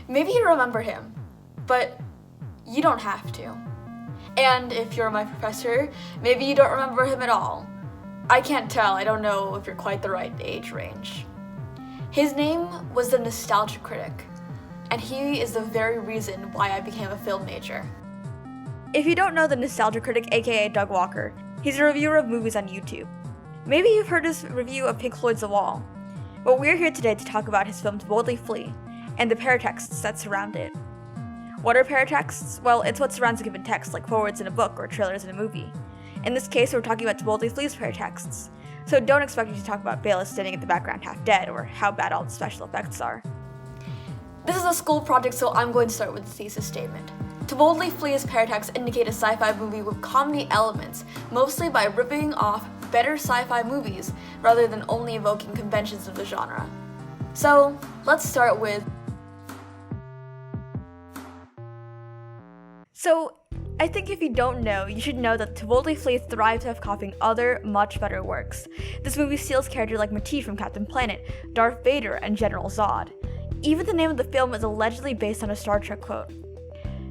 Maybe you remember him, but you don't have to. And if you're my professor, maybe you don't remember him at all. I can't tell, I don't know if you're quite the right age range. His name was the Nostalgia Critic, and he is the very reason why I became a film major. If you don't know the Nostalgia Critic, aka Doug Walker, he's a reviewer of movies on YouTube. Maybe you've heard his review of Pink Floyd's The Wall. But we're here today to talk about his film To Boldly Flee, and the paratexts that surround it. What are paratexts? Well, it's what surrounds a given text, like forwards in a book or trailers in a movie. In this case, we're talking about To Boldly Flee's paratexts, so don't expect me to talk about Bayless standing in the background half dead, or how bad all the special effects are. This is a school project, so I'm going to start with the thesis statement. To Boldly Flee's paratexts indicate a sci-fi movie with comedy elements, mostly by ripping off better sci-fi movies, rather than only evoking conventions of the genre. So, let's start with... I think if you don't know, you should know that To Boldly Flee thrives off copying other, much better works. This movie steals characters like Matisse from Captain Planet, Darth Vader, and General Zod. Even the name of the film is allegedly based on a Star Trek quote.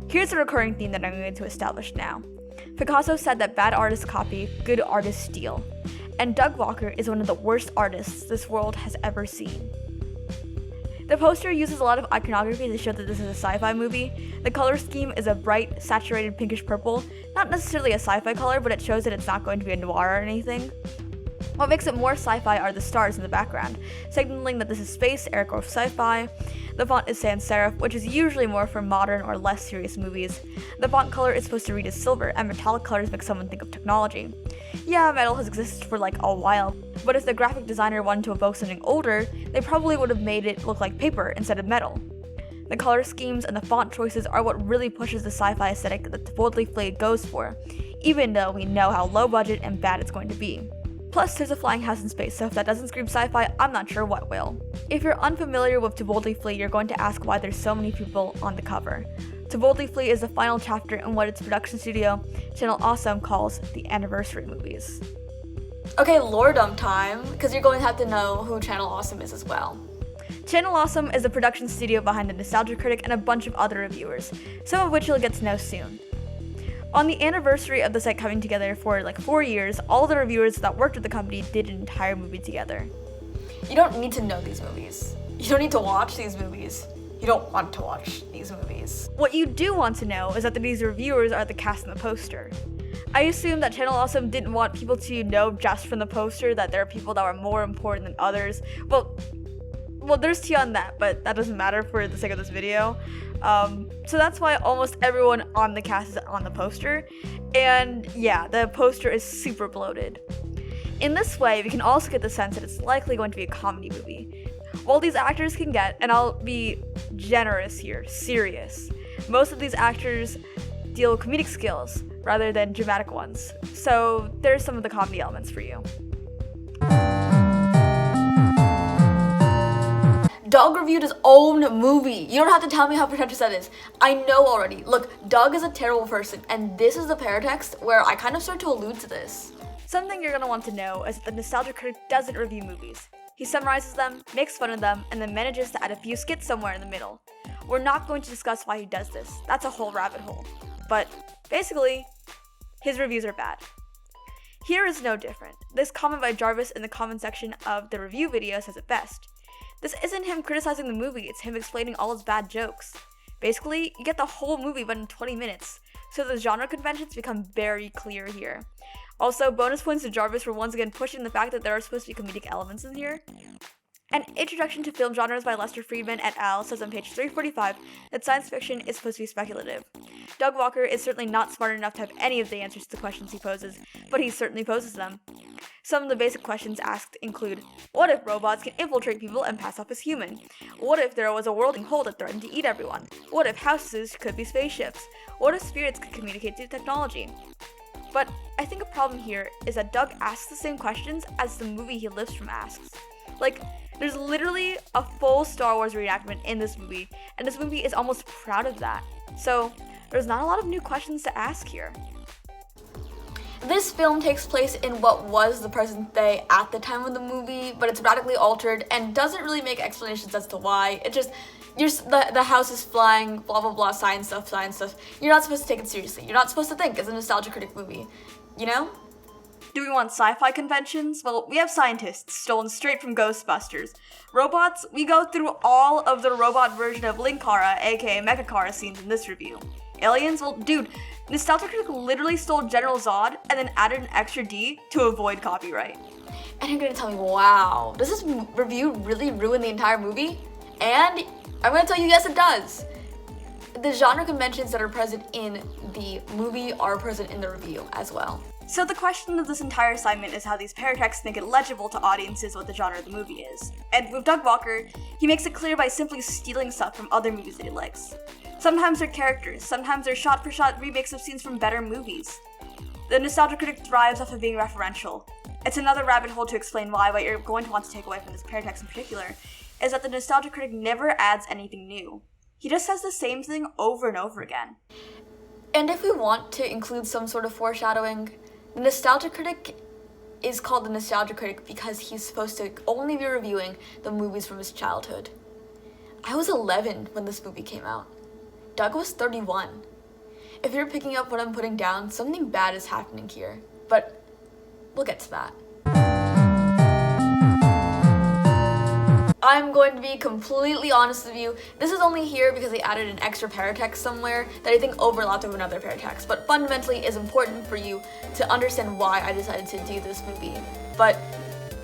Here's a recurring theme that I'm going to establish now. Picasso said that bad artists copy, good artists steal. And Doug Walker is one of the worst artists this world has ever seen. The poster uses a lot of iconography to show that this is a sci-fi movie. The color scheme is a bright, saturated pinkish purple, not necessarily a sci-fi color, but it shows that it's not going to be a noir or anything. What makes it more sci-fi are the stars in the background, signaling that this is space, air quote sci-fi. The font is sans serif, which is usually more for modern or less serious movies. The font color is supposed to read as silver, and metallic colors make someone think of technology. Yeah, metal has existed for like a while, but if the graphic designer wanted to evoke something older, they probably would have made it look like paper instead of metal. The color schemes and the font choices are what really pushes the sci-fi aesthetic that To Boldly Flee goes for, even though we know how low budget and bad it's going to be. Plus, there's a flying house in space, so if that doesn't scream sci-fi, I'm not sure what will. If you're unfamiliar with To Boldly Flee, you're going to ask why there's so many people on the cover. To Boldly Flee is the final chapter in what its production studio, Channel Awesome, calls the anniversary movies. Okay, lore-dump time, because you're going to have to know who Channel Awesome is as well. Channel Awesome is the production studio behind the Nostalgia Critic and a bunch of other reviewers, some of which you'll get to know soon. On the anniversary of the site coming together for like 4 years, all the reviewers that worked with the company did an entire movie together. You don't need to know these movies. You don't need to watch these movies. You don't want to watch these movies. What you do want to know is that these reviewers are the cast in the poster. I assume that Channel Awesome didn't want people to know just from the poster that there are people that were more important than others. Well, there's tea on that, but that doesn't matter for the sake of this video. So that's why almost everyone on the cast is on the poster. And yeah, the poster is super bloated. In this way, we can also get the sense that it's likely going to be a comedy movie. While these actors can get, and I'll be generous here, serious, most of these actors deal with comedic skills rather than dramatic ones. So there's some of the comedy elements for you. Doug reviewed his own movie. You don't have to tell me how pretentious that is. I know already. Look, Doug is a terrible person, and this is the paratext where I kind of start to allude to this. Something you're going to want to know is that the Nostalgia Critic doesn't review movies. He summarizes them, makes fun of them, and then manages to add a few skits somewhere in the middle. We're not going to discuss why he does this. That's a whole rabbit hole. But basically, his reviews are bad. Here is no different. This comment by Jarvis in the comment section of the review video says it best. This isn't him criticizing the movie, it's him explaining all his bad jokes. Basically, you get the whole movie but in 20 minutes, so the genre conventions become very clear here. Also, bonus points to Jarvis for once again pushing the fact that there are supposed to be comedic elements in here. An Introduction to Film Genres by Lester Friedman et al. Says on page 345 that science fiction is supposed to be speculative. Doug Walker is certainly not smart enough to have any of the answers to the questions he poses, but he certainly poses them. Some of the basic questions asked include, what if robots can infiltrate people and pass off as human? What if there was a worlding hole that threatened to eat everyone? What if houses could be spaceships? What if spirits could communicate through technology? But I think a problem here is that Doug asks the same questions as the movie he lives from asks. Like, there's literally a full Star Wars reenactment in this movie, and this movie is almost proud of that. So, there's not a lot of new questions to ask here. This film takes place in what was the present day at the time of the movie, but it's radically altered and doesn't really make explanations as to why. It just, the house is flying, blah blah blah, science stuff. You're not supposed to take it seriously. You're not supposed to think it's a nostalgia critic movie, you know? Do we want sci-fi conventions? Well, we have scientists stolen straight from Ghostbusters. Robots? We go through all of the robot version of Linkara, aka Mechacara scenes in this review. Aliens? Well, dude, Nostalgia Critic literally stole General Zod and then added an extra D to avoid copyright. And you're gonna tell me, wow, does this review really ruin the entire movie? And I'm gonna tell you, yes it does. The genre conventions that are present in the movie are present in the review as well. So the question of this entire assignment is how these paratexts make it legible to audiences what the genre of the movie is. And with Doug Walker, he makes it clear by simply stealing stuff from other movies that he likes. Sometimes they're characters, sometimes they're shot-for-shot remakes of scenes from better movies. The Nostalgia Critic thrives off of being referential. It's another rabbit hole to explain why what you're going to want to take away from this paratext in particular is that the Nostalgia Critic never adds anything new. He just says the same thing over and over again. And if we want to include some sort of foreshadowing, the Nostalgia Critic is called the Nostalgia Critic because he's supposed to only be reviewing the movies from his childhood. I was 11 when this movie came out. Doug was 31. If you're picking up what I'm putting down, something bad is happening here, but we'll get to that. I'm going to be completely honest with you. This is only here because they added an extra paratext somewhere that I think overlapped with another paratext, but fundamentally is important for you to understand why I decided to do this movie. But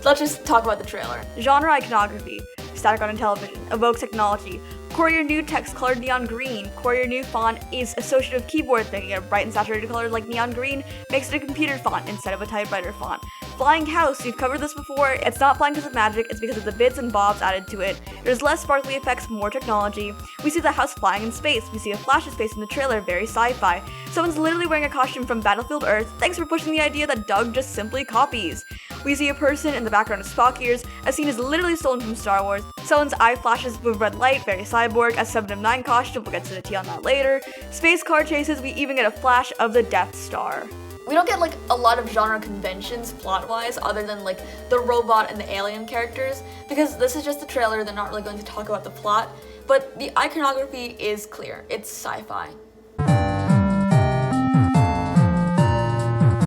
let's just talk about the trailer. Genre iconography, static on television, evokes technology. Core your new text colored neon green. Core your new font is associated with keyboard, making it a bright and saturated color like neon green makes it a computer font instead of a typewriter font. Flying house, we've covered this before. It's not flying because of magic, it's because of the bits and bobs added to it. There's less sparkly effects, more technology. We see the house flying in space. We see a flash of space in the trailer, very sci-fi. Someone's literally wearing a costume from Battlefield Earth. Thanks for pushing the idea that Doug just simply copies. We see a person in the background of Spock ears. A scene is literally stolen from Star Wars. Someone's eye flashes with red light, very cyborg. A 7 of 9 costume, we'll get to the tea on that later. Space car chases, we even get a flash of the Death Star. We don't get like a lot of genre conventions plot-wise other than like the robot and the alien characters, because this is just the trailer, they're not really going to talk about the plot, but the iconography is clear, it's sci-fi.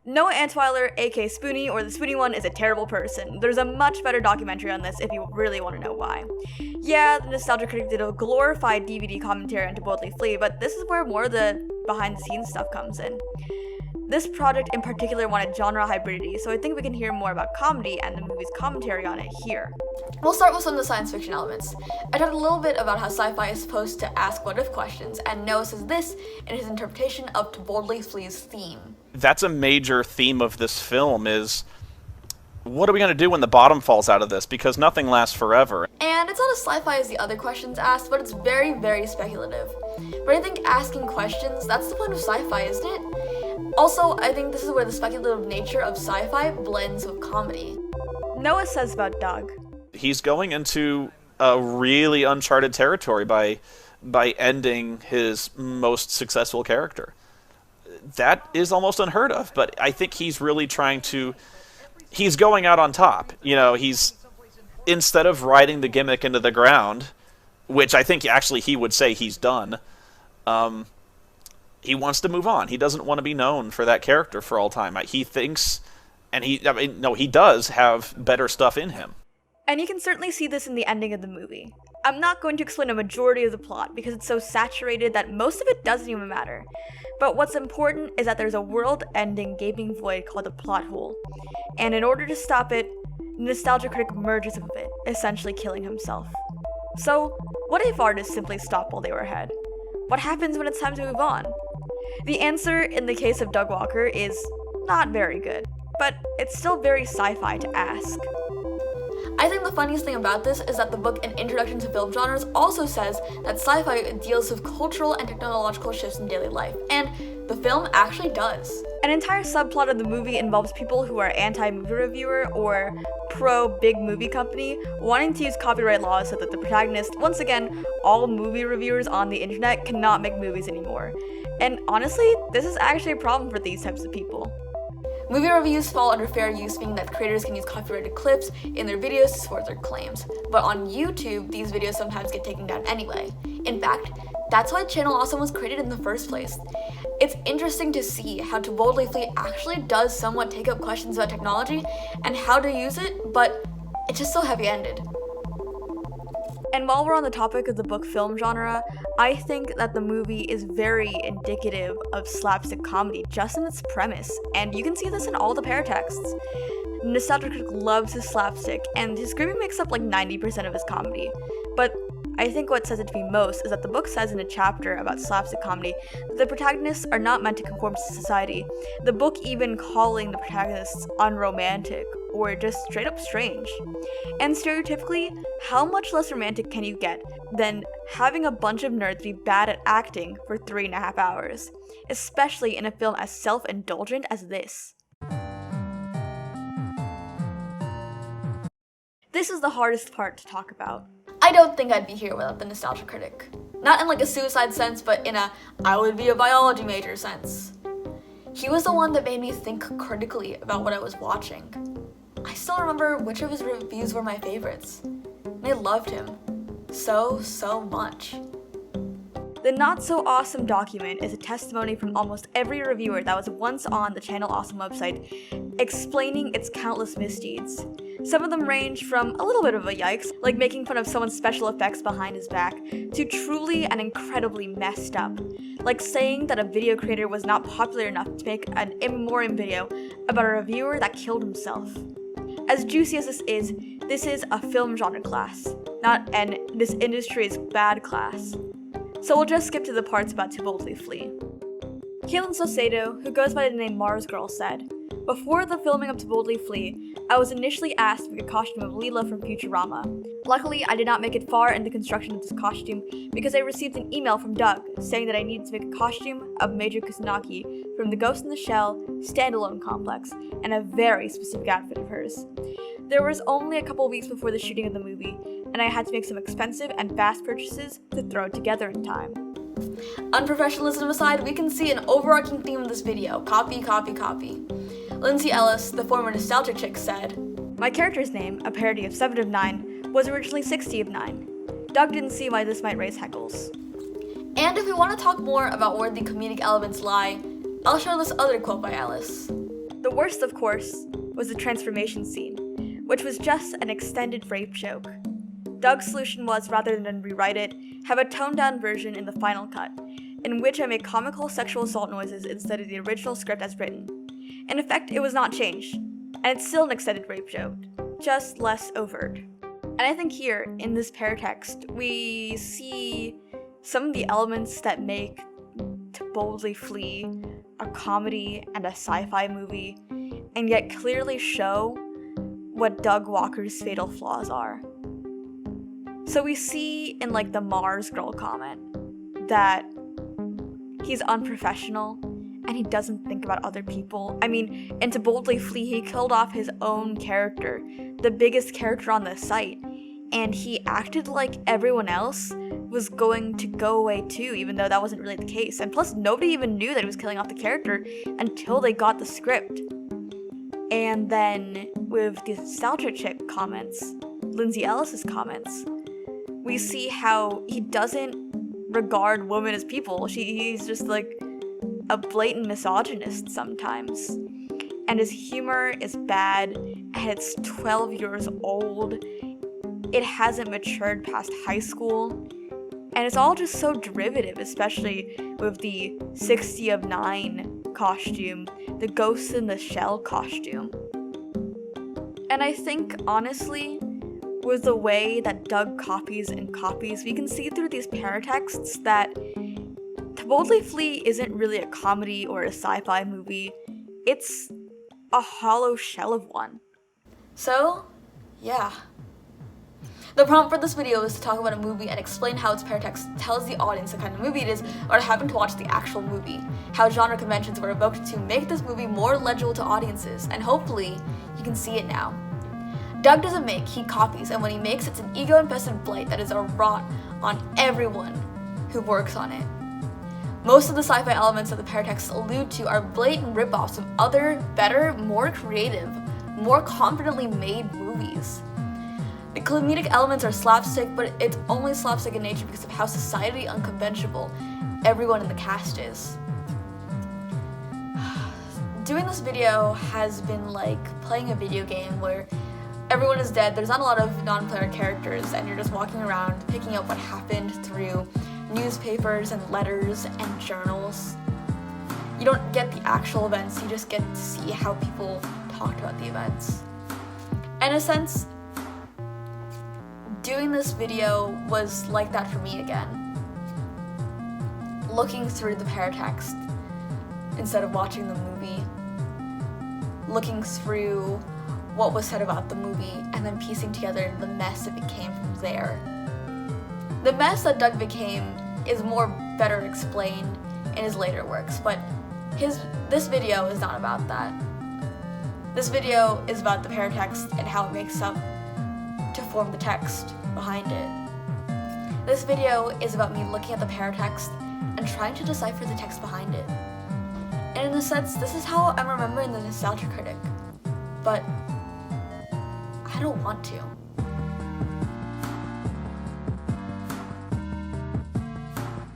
Noah Antweiler, aka Spoonie, or the Spoonie one, is a terrible person. There's a much better documentary on this if you really want to know why. Yeah, the Nostalgia Critic did a glorified DVD commentary on To Boldly Flee, but this is where more of the behind-the-scenes stuff comes in. This project in particular wanted genre hybridity, so I think we can hear more about comedy and the movie's commentary on it here. We'll start with some of the science fiction elements. I talked a little bit about how sci-fi is supposed to ask what-if questions, and Noah says this in his interpretation of To Boldly Flee's theme. That's a major theme of this film is, what are we going to do when the bottom falls out of this? Because nothing lasts forever. And it's not as sci-fi as the other questions asked, but it's very, very speculative. But I think asking questions, that's the point of sci-fi, isn't it? Also, I think this is where the speculative nature of sci-fi blends with comedy. Noah says about Doug. He's going into a really uncharted territory by ending his most successful character. That is almost unheard of, but I think he's really trying to... He's going out on top. You know, he's... Instead of riding the gimmick into the ground, which I think actually he would say he's done, he wants to move on. He doesn't want to be known for that character for all time. He thinks, and he does have better stuff in him. And you can certainly see this in the ending of the movie. I'm not going to explain a majority of the plot because it's so saturated that most of it doesn't even matter. But what's important is that there's a world-ending gaping void called the plot hole. And in order to stop it, Nostalgia Critic merges with it, essentially killing himself. So, what if artists simply stop while they were ahead? What happens when it's time to move on? The answer, in the case of Doug Walker, is not very good, but it's still very sci-fi to ask. I think the funniest thing about this is that the book An Introduction to Film Genres also says that sci-fi deals with cultural and technological shifts in daily life, and the film actually does. An entire subplot of the movie involves people who are anti-movie reviewer or pro-big movie company wanting to use copyright laws so that the protagonist, once again, all movie reviewers on the internet cannot make movies anymore. And honestly, this is actually a problem for these types of people. Movie reviews fall under fair use, meaning that creators can use copyrighted clips in their videos to support their claims. But on YouTube, these videos sometimes get taken down anyway. In fact, that's why Channel Awesome was created in the first place. It's interesting to see how To Boldly Flee actually does somewhat take up questions about technology and how to use it, but it's just so heavy-handed. And while we're on the topic of the book film genre, I think that the movie is very indicative of slapstick comedy just in its premise, and you can see this in all the paratexts. Nostalgia Critic loves his slapstick, and his screaming makes up like 90% of his comedy. But I think what says it to me most is that the book says in a chapter about slapstick comedy that the protagonists are not meant to conform to society, the book even calling the protagonists unromantic or just straight up strange. And stereotypically, how much less romantic can you get than having a bunch of nerds be bad at acting for 3.5 hours, especially in a film as self-indulgent as this? This is the hardest part to talk about. I don't think I'd be here without the Nostalgia Critic. Not in like a suicide sense, but in a I would be a biology major sense. He was the one that made me think critically about what I was watching. I still remember which of his reviews were my favorites. And I loved him so much. The Not So Awesome document is a testimony from almost every reviewer that was once on the Channel Awesome website, explaining its countless misdeeds. Some of them range from a little bit of a yikes, like making fun of someone's special effects behind his back, to truly and incredibly messed up, like saying that a video creator was not popular enough to make an in memoriam video about a reviewer that killed himself. As juicy as this is a film genre class, not an this industry is bad class. So we'll just skip to the parts about To Boldly Flee. Kaylin Saucedo, who goes by the name Mars Girl, said, "Before the filming of To Boldly Flee, I was initially asked to make a costume of Leela from Futurama. Luckily, I did not make it far in the construction of this costume because I received an email from Doug saying that I needed to make a costume of Major Kusanagi from the Ghost in the Shell standalone complex, and a very specific outfit of hers. There was only a couple weeks before the shooting of the movie, and I had to make some expensive and fast purchases to throw it together in time." Unprofessionalism aside, we can see an overarching theme of this video: copy, copy, copy. Lindsay Ellis, the former Nostalgia Chick, said, "My character's name, a parody of 7 of 9, was originally 60 of 9. Doug didn't see why this might raise heckles." And if we want to talk more about where the comedic elements lie, I'll show this other quote by Ellis. "The worst, of course, was the transformation scene, which was just an extended rape joke. Doug's solution was, rather than rewrite it, have a toned-down version in the final cut, in which I make comical sexual assault noises instead of the original script as written. In effect, it was not changed, and it's still an extended rape joke, just less overt." And I think here, in this paratext, we see some of the elements that make To Boldly Flee a comedy and a sci-fi movie, and yet clearly show what Doug Walker's fatal flaws are. So we see in like the Mars Girl comment that he's unprofessional and he doesn't think about other people. I mean, in To Boldly Flee, he killed off his own character, the biggest character on the site, and he acted like everyone else was going to go away too, even though that wasn't really the case. And plus, nobody even knew that he was killing off the character until they got the script. And then with the Nostalgia Chick comments, Lindsay Ellis's comments, we see how he doesn't regard women as people. He's just like a blatant misogynist sometimes. And his humor is bad, and it's 12 years old. It hasn't matured past high school. And it's all just so derivative, especially with the 60 of 9 costume, the Ghost in the Shell costume. And I think, honestly, with the way that Doug copies and copies, we can see through these paratexts that To Boldly Flee isn't really a comedy or a sci-fi movie. It's a hollow shell of one. So, yeah. The prompt for this video is to talk about a movie and explain how its paratext tells the audience the kind of movie it is, or to have them to watch the actual movie, how genre conventions were evoked to make this movie more legible to audiences, and hopefully, you can see it now. Doug doesn't make, he copies, and when he makes, it's an ego-infested blight that is a rot on everyone who works on it. Most of the sci-fi elements that the Paratext allude to are blatant ripoffs of other, better, more creative, more confidently made movies. The comedic elements are slapstick, but it's only slapstick in nature because of how society unconventional everyone in the cast is. Doing this video has been like playing a video game where everyone is dead, there's not a lot of non-player characters, and you're just walking around picking up what happened through newspapers and letters and journals. You don't get the actual events, you just get to see how people talked about the events. In a sense, doing this video was like that for me again. Looking through the Paratext instead of watching the movie. Looking through what was said about the movie and then piecing together the mess it became from there. The mess that Doug became is better explained in his later works, but this video is not about that. This video is about the Paratext and how it makes up to form the text behind it. This video is about me looking at the Paratext and trying to decipher the text behind it. And in a sense, this is how I'm remembering the Nostalgia Critic, but I don't want to.